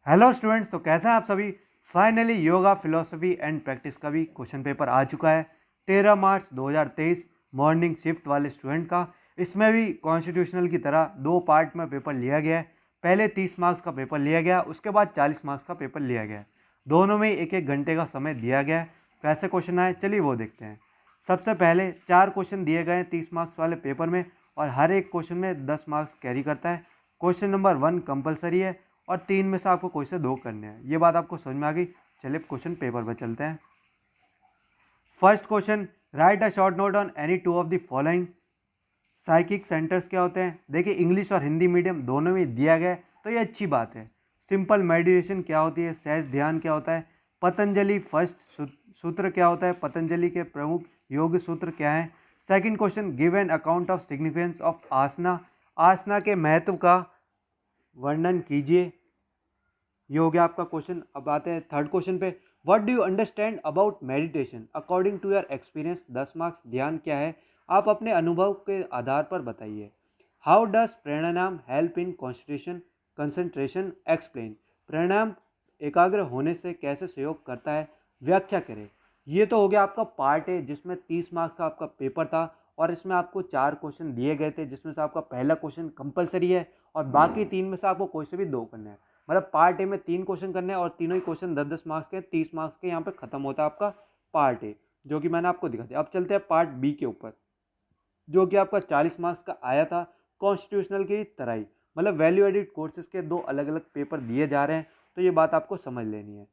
Hello students, तो कैसे हैं आप सभी। Finally yoga philosophy and practice का भी क्वेश्चन पेपर आ चुका है 13 मार्च 2023 मॉर्निंग शिफ्ट वाले स्टूडेंट का। इसमें भी कॉन्स्टिट्यूशनल की तरह दो पार्ट में पेपर लिया गया है। पहले 30 मार्क्स का पेपर लिया गया, उसके बाद 40 मार्क्स का पेपर लिया गया। दोनों में एक एक घंटे का समय दिया गया है। कैसे क्वेश्चन आए चलिए वो देखते हैं। सबसे पहले 4 क्वेश्चन दिए गए हैं 30 मार्क्स वाले पेपर में, और हर एक क्वेश्चन में 10 मार्क्स कैरी करता है। क्वेश्चन नंबर 1 कंपलसरी है और 3 में से आपको कोई से 2 करने हैं। ये बात आपको समझ में आ गई। चलिए क्वेश्चन पेपर पर चलते हैं। First question, right a short note on any two of the following psychic centres क्या होते हैं। देखिए इंग्लिश और हिंदी मीडियम दोनों में दिया गया है, तो ये अच्छी बात है। सिंपल मेडिटेशन क्या होती है, सहज ध्यान क्या होता है, पतंजलि फर्स्ट सूत्र क्या होता है, पतंजलि के प्रमुख योग सूत्र क्या है। Second question, give an account of significance of asana, asana के महत्व का वर्णन कीजिए। ये हो गया आपका क्वेश्चन। अब आते हैं थर्ड क्वेश्चन पे। What do you understand about meditation according to your experience. 10 marks. ध्यान क्या है, आप अपने अनुभव के आधार पर बताइए। How does pranayama help in constitution concentration explain. Pranayama एकाग्र होने से कैसे सहयोग करता है, व्याख्या करें। ये तो हो गया आपका पार्ट है जिसमें 30 मार्क्स का आपका पेपर था, और इसमें आपको 4 क्वेश्चन दिए गए थे, जिसमें से आपका पहला क्वेश्चन कंपलसरी है और बाकी 3 में से आपको कोई से भी 2 करने हैं। मतलब पार्ट ए में 3 क्वेश्चन करने हैं और तीनों ही क्वेश्चन 10-10 मार्क्स के, 30 मार्क्स के यहाँ पे खत्म होता है आपका पार्ट ए, जो कि मैंने आपको दिखा दिया। अब चलते हैं पार्ट बी के ऊपर, जो कि आपका 40 मार्क्स का आया था कॉन्स्टिट्यूशनल की तरह ही। मतलब वैल्यू एडिड कोर्सेज के 2 अलग अलग पेपर दिए जा रहे हैं, तो ये बात आपको समझ लेनी है।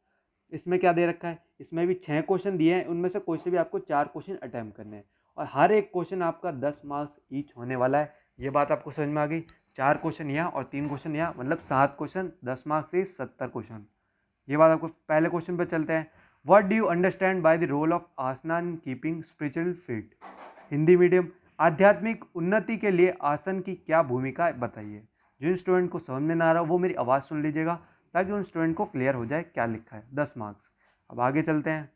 इसमें क्या दे रखा है, इसमें भी 6 क्वेश्चन दिए हैं, उनमें से कोई से भी आपको 4 क्वेश्चन अटैम्प्ट करने हैं, और हर एक क्वेश्चन आपका 10 मार्क्स ईच होने वाला है। ये बात आपको समझ में आ गई। 4 क्वेश्चन यहाँ और 3 क्वेश्चन यहाँ, मतलब 7 क्वेश्चन, 10 मार्क्स से 70 क्वेश्चन। ये बात आपको। पहले क्वेश्चन पे चलते हैं। What do you understand by the role of asana in keeping spiritual fit. Hindi medium, आध्यात्मिक उन्नति के लिए आसन की क्या भूमिका है बताइए। जिन स्टूडेंट को समझ में ना आ रहा वो मेरी आवाज़ सुन लीजिएगा, ताकि उन स्टूडेंट को क्लियर हो जाए क्या लिखा है। 10 मार्क्स। अब आगे चलते हैं।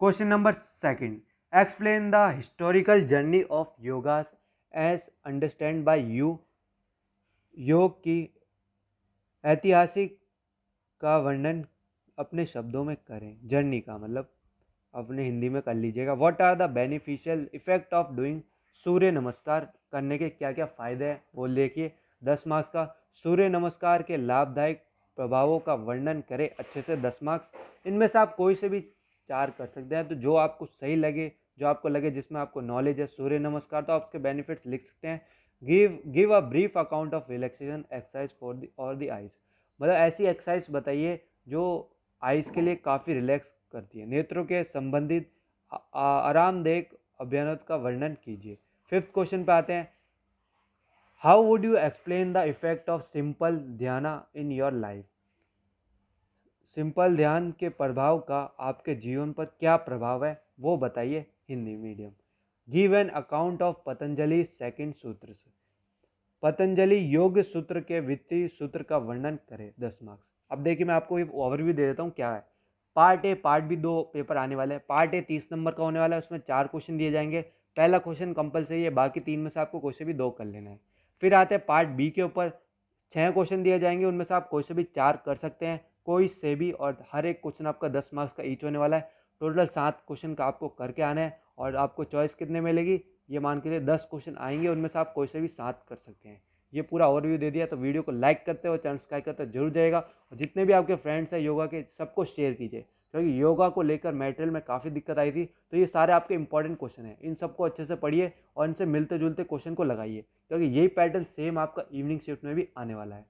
Question number second, explain the historical journey of yogas as understand by you. योग की ऐतिहासिक का वर्णन अपने शब्दों में करें। जर्नी का मतलब अपने हिंदी में कर लीजिएगा। What are the beneficial effect of doing. Surya namaskar करने के क्या क्या फ़ायदे हैं वो देखिए। 10 मार्क्स का। सूर्य नमस्कार के लाभदायक प्रभावों का वर्णन करें अच्छे से। 10 मार्क्स। इनमें से आप कोई से भी 4 कर सकते हैं, तो जो आपको सही लगे, जो आपको लगे, जिसमें आपको नॉलेज है सूर्य नमस्कार, तो आप उसके बेनिफिट्स लिख सकते हैं। Give a brief account of relaxation exercise for the और द आइज। मतलब ऐसी एक्सरसाइज बताइए जो आइज के लिए काफ़ी रिलैक्स करती है। नेत्रों के संबंधित आरामदायक अभ्यास का वर्णन कीजिए। फिफ्थ क्वेश्चन पे आते हैं। How would you explain the effect of simple ध्यान इन योर लाइफ। सिंपल ध्यान के प्रभाव का आपके जीवन पर क्या प्रभाव है वो बताइए। Hindi medium. Give an account of Patanjali second सूत्र से। पतंजलि योग सूत्र के वित्तीय सूत्र का वर्णन करें। 10 मार्क्स। अब देखिए मैं आपको एक ओवरव्यू दे देता हूँ क्या है। Part A part B 2 paper आने वाले हैं। पार्ट ए 30 नंबर का होने वाला है, उसमें 4 क्वेश्चन दिए जाएंगे। पहला क्वेश्चन कंपलसरी है, बाकी 3 में से आपको कोई से भी 2 कर लेना है। फिर आते हैं पार्ट बी के ऊपर। 6 क्वेश्चन दिए जाएंगे, उनमें से आप कोई से भी 4 कर सकते हैं, कोई से भी, और हर एक क्वेश्चन आपका 10 मार्क्स का ईच होने वाला है। टोटल 7 क्वेश्चन का आपको करके आना है, और आपको चॉइस कितने मिलेगी, ये मान के लिए 10 क्वेश्चन आएंगे, उनमें से आप कोई से भी 7 कर सकते हैं। ये पूरा ओवरव्यू दे दिया, तो वीडियो को लाइक करते हो, चैनल सब्सक्राइब करते जरूर जाएगा, और जितने भी आपके फ्रेंड्स हैं योगा के सबको शेयर कीजिए, क्योंकि योगा को लेकर मटेरियल में काफ़ी दिक्कत आई थी। तो ये सारे आपके इंपॉर्टेंट क्वेश्चन हैं, इन सबको अच्छे से पढ़िए और इनसे मिलते जुलते क्वेश्चन को लगाइए, क्योंकि यही पैटर्न सेम आपका इवनिंग शिफ्ट में भी आने वाला है।